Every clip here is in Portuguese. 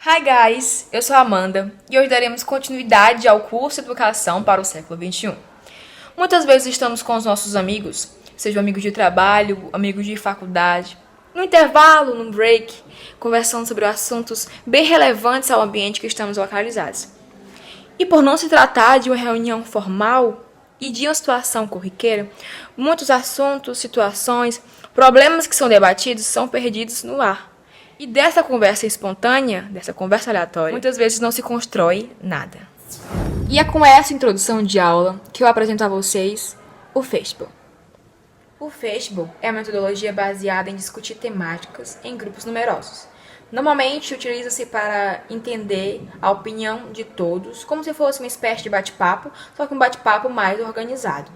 Hi guys, eu sou a Amanda e hoje daremos continuidade ao curso Educação para o século XXI. Muitas vezes estamos com os nossos amigos, sejam amigos de trabalho, amigos de faculdade, no intervalo, no break, conversando sobre assuntos bem relevantes ao ambiente que estamos localizados. E por não se tratar de uma reunião formal e de uma situação corriqueira, muitos assuntos, situações, problemas que são debatidos são perdidos no ar. E dessa conversa espontânea, dessa conversa aleatória, muitas vezes não se constrói nada. E é com essa introdução de aula que eu apresento a vocês o Fashble. O Fashble é uma metodologia baseada em discutir temáticas em grupos numerosos. Normalmente utiliza-se para entender a opinião de todos, como se fosse uma espécie de bate-papo, só que um bate-papo mais organizado.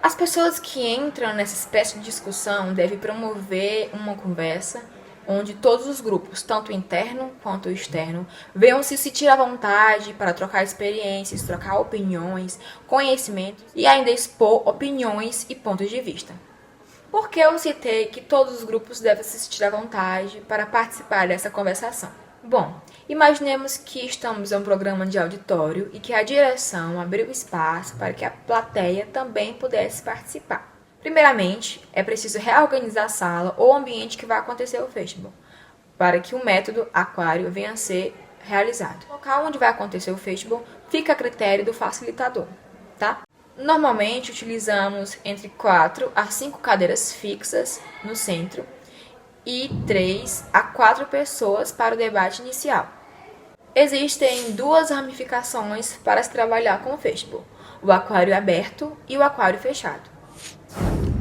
As pessoas que entram nessa espécie de discussão devem promover uma conversa onde todos os grupos, tanto o interno quanto o externo, venham se sentir à vontade para trocar experiências, trocar opiniões, conhecimentos e ainda expor opiniões e pontos de vista. Por que eu citei que todos os grupos devem se sentir à vontade para participar dessa conversação? Bom, imaginemos que estamos em um programa de auditório e que a direção abriu espaço para que a plateia também pudesse participar. Primeiramente, é preciso reorganizar a sala ou o ambiente que vai acontecer o Fashble, para que o método aquário venha a ser realizado. O local onde vai acontecer o Fashble fica a critério do facilitador, tá? Normalmente, utilizamos entre 4 a 5 cadeiras fixas no centro e 3 a 4 pessoas para o debate inicial. Existem duas ramificações para se trabalhar com o Fashble, o aquário aberto e o aquário fechado.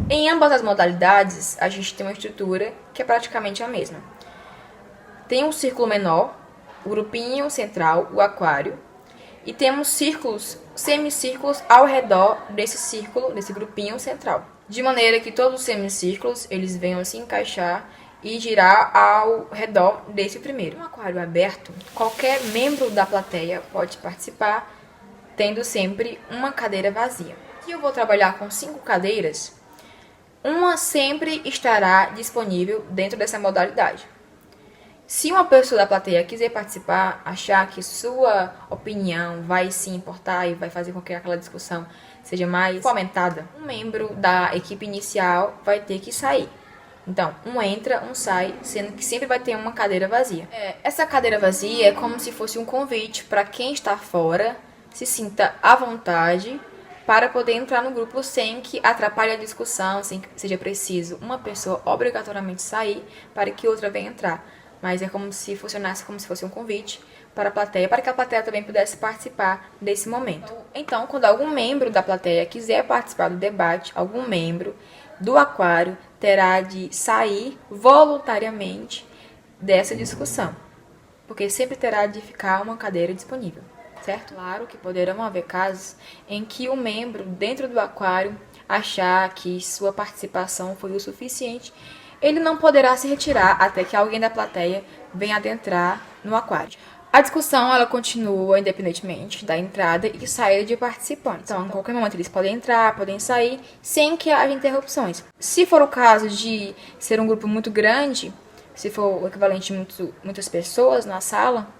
Em ambas as modalidades, a gente tem uma estrutura que é praticamente a mesma. Tem um círculo menor, o grupinho central, o aquário, e temos círculos, semicírculos ao redor desse círculo, desse grupinho central. De maneira que todos os semicírculos, eles venham se encaixar e girar ao redor desse primeiro. No aquário aberto, qualquer membro da plateia pode participar, tendo sempre uma cadeira vazia. Se eu vou trabalhar com 5 cadeiras, uma sempre estará disponível dentro dessa modalidade. Se uma pessoa da plateia quiser participar, achar que sua opinião vai se importar e vai fazer com que aquela discussão seja mais fomentada, um membro da equipe inicial vai ter que sair. Então, um entra, um sai, sendo que sempre vai ter uma cadeira vazia. Essa cadeira vazia é como se fosse um convite para quem está fora se sinta à vontade para poder entrar no grupo sem que atrapalhe a discussão, sem que seja preciso uma pessoa obrigatoriamente sair para que outra venha entrar. Mas é como se funcionasse como se fosse um convite para a plateia, para que a plateia também pudesse participar desse momento. Então, quando algum membro da plateia quiser participar do debate, algum membro do aquário terá de sair voluntariamente dessa discussão, porque sempre terá de ficar uma cadeira disponível. Certo? Claro que poderão haver casos em que o membro dentro do aquário achar que sua participação foi o suficiente, ele não poderá se retirar até que alguém da plateia venha adentrar no aquário. A discussão ela continua independentemente da entrada e saída de participantes. Então, em qualquer momento eles podem entrar, podem sair, sem que haja interrupções. Se for o caso de ser um grupo muito grande, se for o equivalente de muitas pessoas na sala,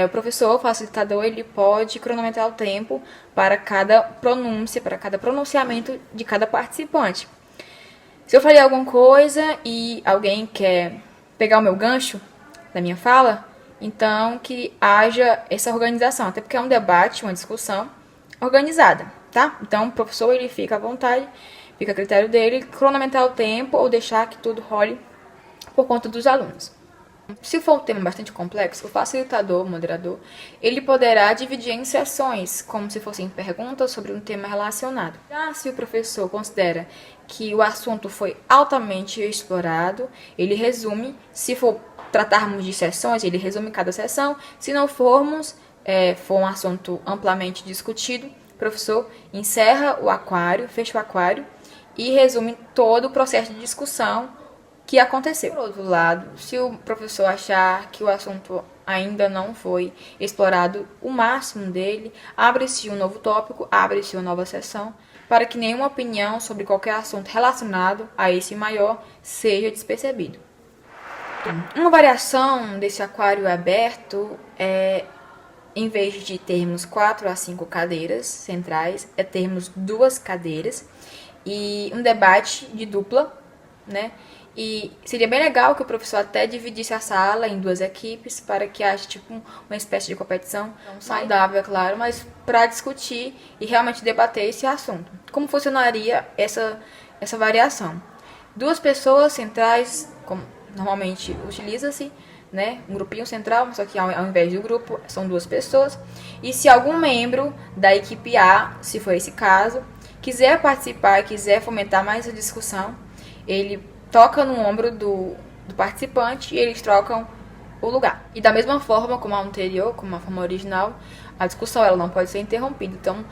o professor, o facilitador, ele pode cronometrar o tempo para cada pronúncia, para cada pronunciamento de cada participante. Se eu falei alguma coisa e alguém quer pegar o meu gancho da minha fala, então que haja essa organização, até porque é um debate, uma discussão organizada, tá? Então o professor ele fica à vontade, fica a critério dele cronometrar o tempo ou deixar que tudo role por conta dos alunos. Se for um tema bastante complexo, o facilitador, o moderador, ele poderá dividir em sessões, como se fossem perguntas sobre um tema relacionado. Já se o professor considera que o assunto foi altamente explorado, ele resume, se for tratarmos de sessões, ele resume cada sessão. Se não for um assunto amplamente discutido, o professor encerra o aquário, fecha o aquário e resume todo o processo de discussão que aconteceu. Por outro lado, se o professor achar que o assunto ainda não foi explorado o máximo dele, abre-se um novo tópico, abre-se uma nova sessão, para que nenhuma opinião sobre qualquer assunto relacionado a esse maior seja despercebido. Uma variação desse aquário aberto é, em vez de termos 4 a 5 cadeiras centrais, é termos 2 cadeiras e um debate de dupla, né? E seria bem legal que o professor até dividisse a sala em 2 equipes para que haja tipo uma espécie de competição saudável, é claro, mas para discutir e realmente debater esse assunto. Como funcionaria essa variação? 2 pessoas centrais, como normalmente utiliza-se, né? Um grupinho central, só que ao invés do grupo são 2 pessoas. E se algum membro da equipe A, se for esse caso, quiser participar, quiser fomentar mais a discussão, ele toca no ombro do participante e eles trocam o lugar. E da mesma forma como a anterior, como a forma original, a discussão ela não pode ser interrompida. Então,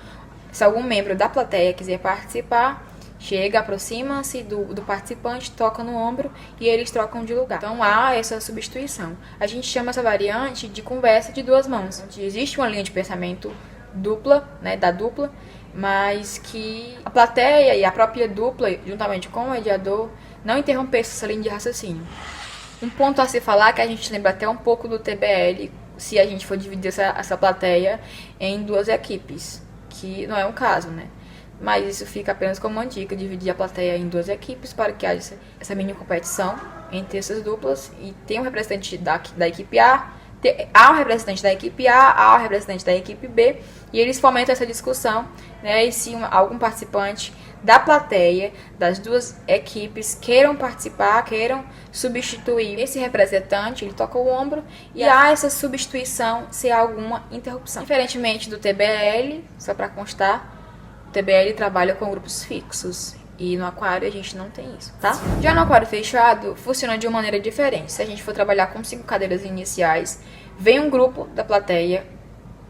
se algum membro da plateia quiser participar, chega, aproxima-se do participante, toca no ombro e eles trocam de lugar. Então há essa substituição. A gente chama essa variante de conversa de 2 mãos. Existe uma linha de pensamento dupla, né, da dupla, mas que a plateia e a própria dupla, juntamente com o mediador, não interrompesse essa linha de raciocínio. Um ponto a se falar é que a gente lembra até um pouco do TBL, se a gente for dividir essa plateia em 2 equipes, que não é um caso, né? Mas isso fica apenas como uma dica, dividir a plateia em 2 equipes para que haja essa mini competição entre essas duplas e tem um representante da equipe A, há um representante da equipe A, há um representante da equipe B e eles fomentam essa discussão, né? E se algum participante da plateia, das 2 equipes, queiram participar, queiram substituir esse representante, ele toca o ombro e há essa substituição se há alguma interrupção. Diferentemente do TBL, só para constar, o TBL trabalha com grupos fixos e no aquário a gente não tem isso, tá? Já no aquário fechado, funciona de uma maneira diferente. Se a gente for trabalhar com 5 cadeiras iniciais, vem um grupo da plateia,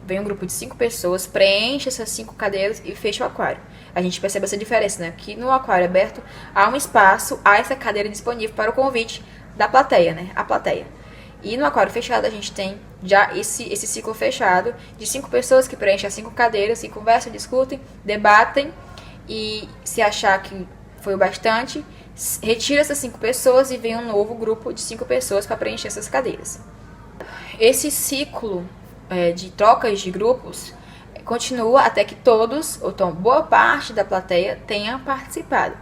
vem um grupo de 5 pessoas, preenche essas 5 cadeiras e fecha o aquário. A gente percebe essa diferença, né? Que no aquário aberto há um espaço, há essa cadeira disponível para o convite da plateia, né? A plateia. E no aquário fechado a gente tem já esse ciclo fechado de 5 pessoas que preenchem as 5 cadeiras e conversam, discutem, debatem e se achar que foi o bastante, retira essas 5 pessoas e vem um novo grupo de 5 pessoas para preencher essas cadeiras. Esse ciclo de trocas de grupos continua até que todos, ou então boa parte da plateia, tenha participado.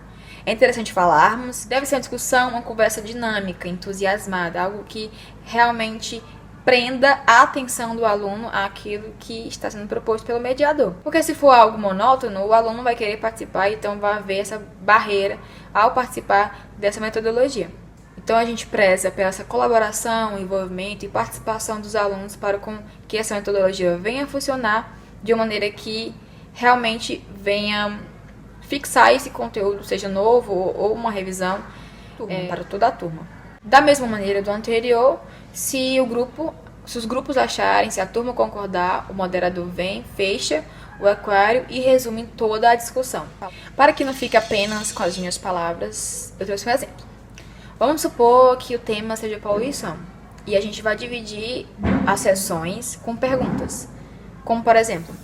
É interessante falarmos, deve ser uma discussão, uma conversa dinâmica, entusiasmada, algo que realmente prenda a atenção do aluno àquilo que está sendo proposto pelo mediador. Porque se for algo monótono, o aluno não vai querer participar, então vai haver essa barreira ao participar dessa metodologia. Então a gente preza pela essa colaboração, envolvimento e participação dos alunos para que essa metodologia venha a funcionar de uma maneira que realmente venha fixar esse conteúdo, seja novo ou uma revisão para toda a turma. Da mesma maneira do anterior, se os grupos acharem, se a turma concordar, o moderador vem, fecha o aquário e resume toda a discussão. Para que não fique apenas com as minhas palavras, eu trouxe um exemplo. Vamos supor que o tema seja poluição e a gente vai dividir as sessões com perguntas, como por exemplo,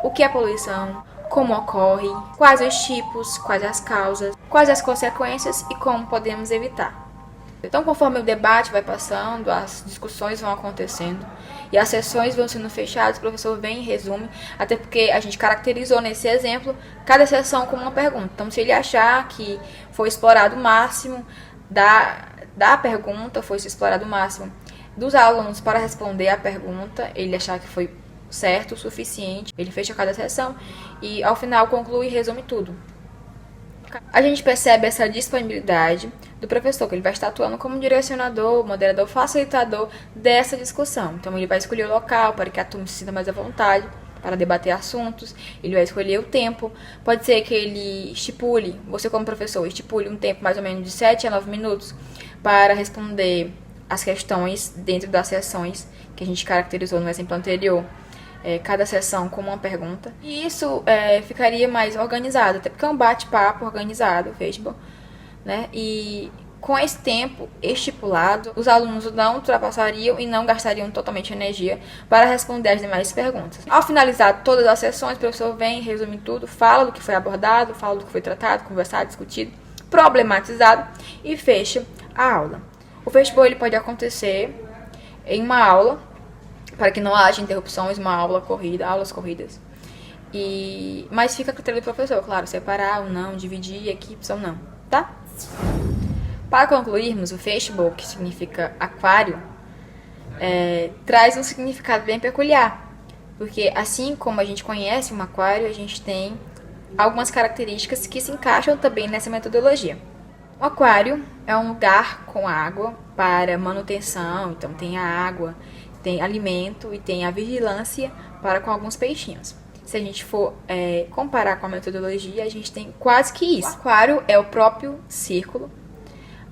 o que é poluição? Como ocorre, quais os tipos, quais as causas, quais as consequências e como podemos evitar. Então, conforme o debate vai passando, as discussões vão acontecendo e as sessões vão sendo fechadas, o professor vem e resume, até porque a gente caracterizou nesse exemplo cada sessão como uma pergunta. Então, se ele achar que foi explorado o máximo da pergunta, foi explorado o máximo dos alunos para responder a pergunta, ele achar que foi certo, o suficiente, ele fecha cada sessão e ao final conclui e resume tudo. A gente percebe essa disponibilidade do professor, que ele vai estar atuando como direcionador, moderador, facilitador dessa discussão. Então ele vai escolher o local para que a turma se sinta mais à vontade para debater assuntos, ele vai escolher o tempo, pode ser que ele estipule, você como professor, estipule um tempo mais ou menos de 7 a 9 minutos para responder as questões dentro das sessões que a gente caracterizou no exemplo anterior. Cada sessão com uma pergunta. E isso ficaria mais organizado, até porque é um bate-papo organizado, Facebook, né? E com esse tempo estipulado, os alunos não ultrapassariam e não gastariam totalmente energia para responder as demais perguntas. Ao finalizar todas as sessões, o professor vem, resume tudo, fala do que foi abordado, fala do que foi tratado, conversado, discutido, problematizado e fecha a aula. O fishbowl ele pode acontecer em uma aula, para que não haja interrupções, uma aula corrida, aulas corridas. Mas fica a critério do professor, claro, separar ou não, dividir equipes ou não, tá? Para concluirmos, o fishbowl, que significa aquário, traz um significado bem peculiar, porque assim como a gente conhece um aquário, a gente tem algumas características que se encaixam também nessa metodologia. O aquário é um lugar com água para manutenção, então tem a água, tem alimento e tem a vigilância para com alguns peixinhos. Se a gente for comparar com a metodologia, a gente tem quase que isso. O aquário é o próprio círculo.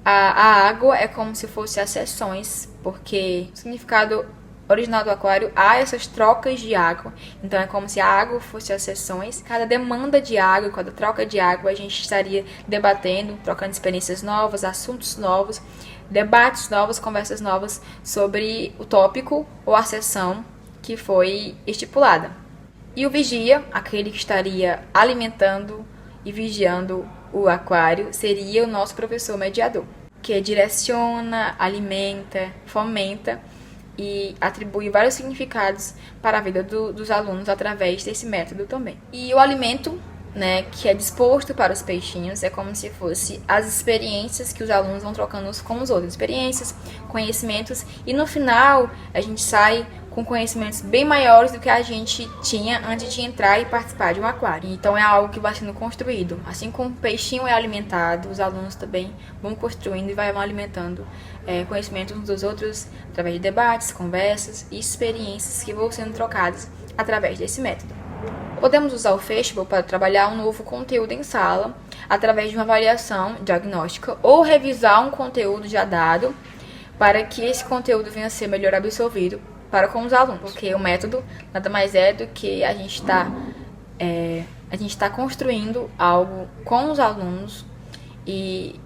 A água é como se fosse as seções, porque o significado original do aquário há essas trocas de água. Então é como se a água fosse as seções. Cada demanda de água, cada troca de água, a gente estaria debatendo, trocando experiências novas, assuntos novos, debates novos, conversas novas sobre o tópico ou a sessão que foi estipulada. E o vigia, aquele que estaria alimentando e vigiando o aquário, seria o nosso professor mediador, que direciona, alimenta, fomenta e atribui vários significados para a vida dos alunos através desse método também. E o alimento, que é disposto para os peixinhos, é como se fosse as experiências que os alunos vão trocando uns com os outros, experiências, conhecimentos, e no final a gente sai com conhecimentos bem maiores do que a gente tinha antes de entrar e participar de um aquário. Então é algo que vai sendo construído. Assim como o peixinho é alimentado, os alunos também vão construindo e vão alimentando conhecimentos uns dos outros através de debates, conversas e experiências que vão sendo trocadas através desse método. Podemos usar o fishbowl para trabalhar um novo conteúdo em sala através de uma avaliação diagnóstica ou revisar um conteúdo já dado para que esse conteúdo venha a ser melhor absorvido para com os alunos, porque o método nada mais é do que a gente está construindo algo com os alunos e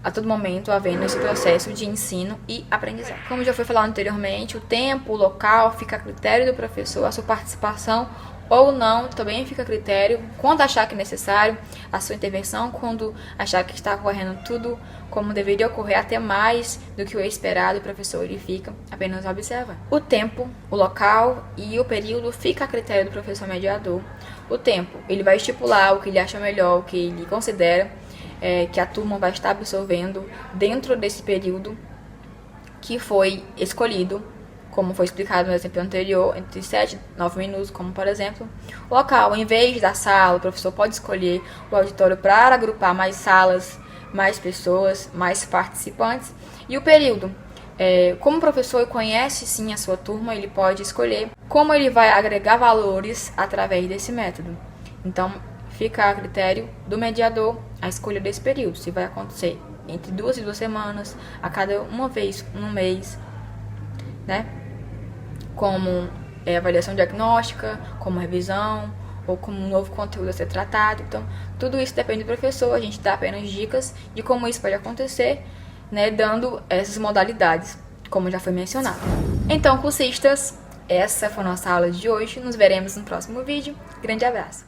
a todo momento havendo esse processo de ensino e aprendizagem. Como já foi falado anteriormente, o tempo, o local fica a critério do professor, a sua participação ou não também fica a critério, quando achar que é necessário, a sua intervenção, quando achar que está ocorrendo tudo como deveria ocorrer, até mais do que o esperado, o professor ele fica apenas observa. O tempo, o local e o período fica a critério do professor mediador. O tempo, ele vai estipular o que ele acha melhor, o que ele considera que a turma vai estar absorvendo dentro desse período que foi escolhido, como foi explicado no exemplo anterior, entre 7 e 9 minutos, como por exemplo. O local, em vez da sala, o professor pode escolher o auditório para agrupar mais salas, mais pessoas, mais participantes. E o período, como o professor conhece sim a sua turma, ele pode escolher como ele vai agregar valores através desse método. Então, fica a critério do mediador a escolha desse período, se vai acontecer entre 2 e 2 semanas, a cada uma vez no mês, como avaliação diagnóstica, como revisão, ou como um novo conteúdo a ser tratado. Então, tudo isso depende do professor, a gente dá apenas dicas de como isso pode acontecer, dando essas modalidades, como já foi mencionado. Então, cursistas, essa foi a nossa aula de hoje, nos veremos no próximo vídeo. Grande abraço!